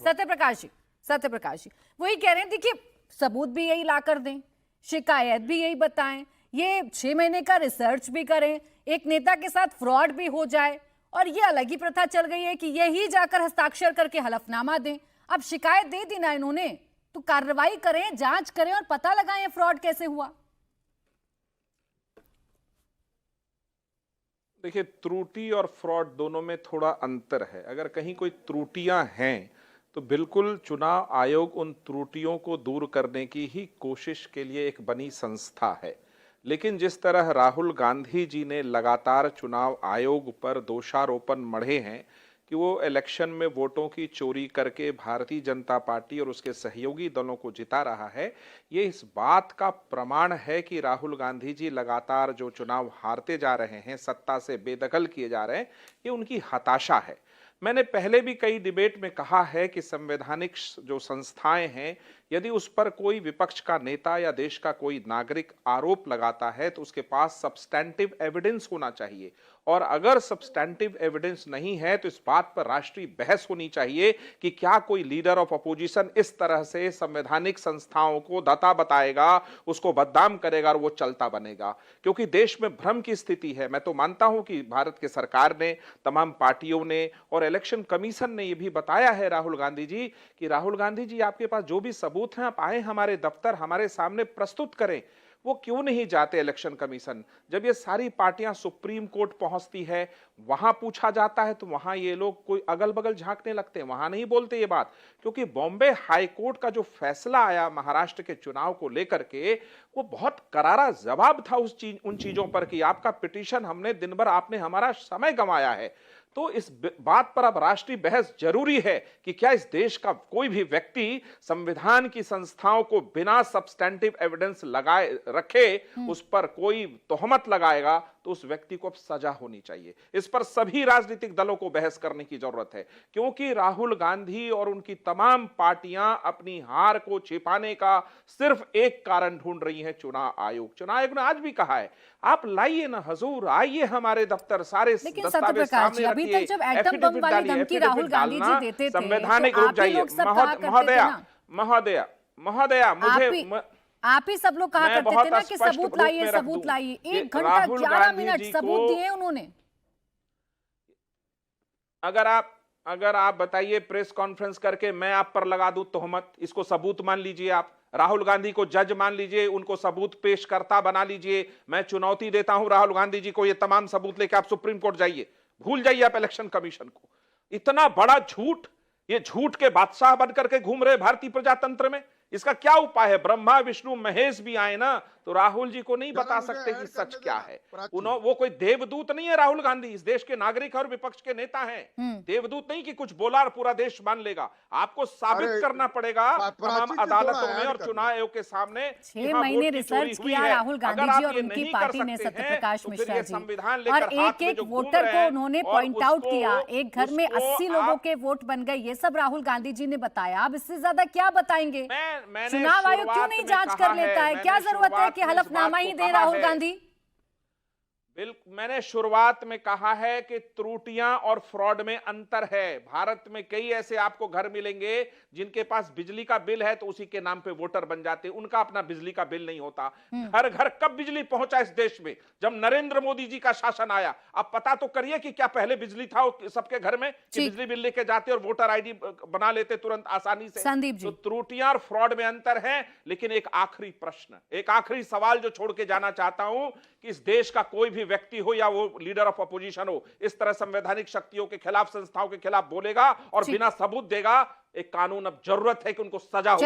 सत्य प्रकाश जी वही कह रहे हैं। देखिए सबूत भी यही ला कर दें, शिकायत भी यही बताएं, ये 6 महीने का रिसर्च भी करें, एक नेता के साथ फ्रॉड भी हो जाए और ये अलग ही प्रथा चल गई है कि यही जाकर हस्ताक्षर करके हलफनामा दें। अब शिकायत दे दी ना इन्होंने, तो कार्रवाई करें, जांच करें और पता लगाएं फ्रॉड कैसे हुआ। देखिए, त्रुटि और फ्रॉड दोनों में थोड़ा अंतर है। अगर कहीं कोई त्रुटियां हैं तो बिल्कुल चुनाव आयोग उन त्रुटियों को दूर करने की ही कोशिश के लिए एक बनी संस्था है। लेकिन जिस तरह राहुल गांधी जी ने लगातार चुनाव आयोग पर दोषारोपण मढ़े हैं कि वो इलेक्शन में वोटों की चोरी करके भारतीय जनता पार्टी और उसके सहयोगी दलों को जिता रहा है, ये इस बात का प्रमाण है कि राहुल गांधी जी लगातार जो चुनाव हारते जा रहे हैं, सत्ता से बेदखल किए जा रहे हैं, ये उनकी हताशा है। मैंने पहले भी कई डिबेट में कहा है कि संवैधानिक जो संस्थाएं हैं, यदि उस पर कोई विपक्ष का नेता या देश का कोई नागरिक आरोप लगाता है तो उसके पास सब्सटैंटिव एविडेंस होना चाहिए, और अगर सब्सटैंटिव एविडेंस नहीं है तो इस बात पर राष्ट्रीय बहस होनी चाहिए कि क्या कोई लीडर ऑफ अपोजिशन इस तरह से संवैधानिक संस्थाओं को दाता बताएगा, उसको बदनाम करेगा और वो चलता बनेगा। क्योंकि देश में भ्रम की स्थिति है। मैं तो मानता हूं कि भारत की सरकार ने, तमाम पार्टियों ने और इलेक्शन कमीशन ने यह भी बताया है राहुल गांधी जी कि राहुल गांधी जी आपके पास जो भी सबूत हैं आप आए हमारे दफ्तर, हमारे सामने प्रस्तुत करें। वो क्यों नहीं जाते इलेक्शन कमीशन? जब ये सारी पार्टियां सुप्रीम कोर्ट पहुंचती है, वहां पूछा जाता है तो वहां ये लोग कोई अगल बगल झांकने लगते हैं, वहां नहीं बोलते ये बात। क्योंकि बॉम्बे हाई कोर्ट का जो फैसला आया महाराष्ट्र के चुनाव को लेकर के, वो बहुत करारा जवाब था उन चीजों पर कि आपका पिटीशन हमने दिन भर, आपने हमारा समय गंवाया है। तो इस बात पर अब राष्ट्रीय बहस जरूरी है कि क्या इस देश का कोई भी व्यक्ति संविधान की संस्थाओं को बिना सब्सटैंटिव एविडेंस लगाए रखे उस पर कोई तोहमत लगाएगा तो उस व्यक्ति को अब सजा होनी चाहिए। इस पर सभी राजनीतिक दलों को बहस करने की जरूरत है, क्योंकि राहुल गांधी और उनकी तमाम पार्टियां अपनी हार को छिपाने का सिर्फ एक कारण ढूंढ रही हैं, चुनाव आयोग। चुनाव आयोग ने आज भी कहा है आप लाइए ना हजूर, आइए हमारे दफ्तर, सारे दस्तावेज सामने रखिए, जब एटम बम वाली धमकी राहुल गांधी जी देते थे, संवैधानिक रुक जाइए। महोदया मुझे आप ही सब लोग कहा करते थे ना कि सबूत लाइए, सबूत लाइए। 1 घंटा 11 मिनट सबूत दिए उन्होंने। अगर आप बताइए प्रेस कॉन्फ्रेंस करके मैं आप पर लगा दूं तोहमत, इसको सबूत मान लीजिए। आप राहुल गांधी को जज मान लीजिए, उनको सबूत पेशकर्ता बना लीजिए। मैं चुनौती देता हूं राहुल गांधी जी को, ये तमाम सबूत लेकर आप सुप्रीम कोर्ट जाइए। भूल जाइए आप इलेक्शन कमीशन को। इतना बड़ा झूठ, ये झूठ के बादशाह बनकर के घूम रहे भारतीय प्रजातंत्र में। इसका क्या उपाय है? ब्रह्मा विष्णु महेश भी आए ना तो राहुल जी को नहीं बता सकते कि सच क्या है। वो कोई देवदूत नहीं है राहुल गांधी, इस देश के नागरिक और विपक्ष के नेता हैं। देवदूत नहीं कि कुछ बोला और पूरा देश मान लेगा। आपको साबित करना पड़ेगा तमाम अदालतों में और चुनाव आयोग के सामने। 6 महीने रिसर्च किया राहुल गांधी जी और उनकी पार्टी ने, सत्यप्रकाश मिश्रा जी, और एक वोटर को उन्होंने पॉइंट आउट किया। एक घर में 80 लोगों के वोट बन गए, ये सब राहुल गांधी जी ने बताया। अब इससे ज्यादा क्या बताएंगे? चुनाव आयोग क्यों नहीं जांच कर लेता है? क्या जरूरत है कि हलफनामा ही दे राहुल गांधी? मैंने शुरुआत में कहा है कि त्रुटियां और फ्रॉड में अंतर है। भारत में कई ऐसे आपको घर मिलेंगे जिनके पास बिजली का बिल है तो उसी के नाम पे वोटर बन जाते, उनका अपना बिजली का बिल नहीं होता। घर घर कब बिजली पहुंचा इस देश में? जब नरेंद्र मोदी जी का शासन आया। अब पता तो करिए कि क्या पहले बिजली था सबके घर में कि बिजली बिल लेके जाते और वोटर आईडी बना लेते तुरंत आसानी से? तो त्रुटियां और फ्रॉड में अंतर है। लेकिन एक आखिरी प्रश्न, एक आखिरी सवाल जो छोड़ के जाना चाहता हूं कि इस देश का कोई भी व्यक्ति हो या वो लीडर ऑफ अपोजिशन हो, इस तरह संवैधानिक शक्तियों के खिलाफ, संस्थाओं के खिलाफ बोलेगा और बिना सबूत देगा, एक कानून अब जरूरत है कि उनको सजा हो।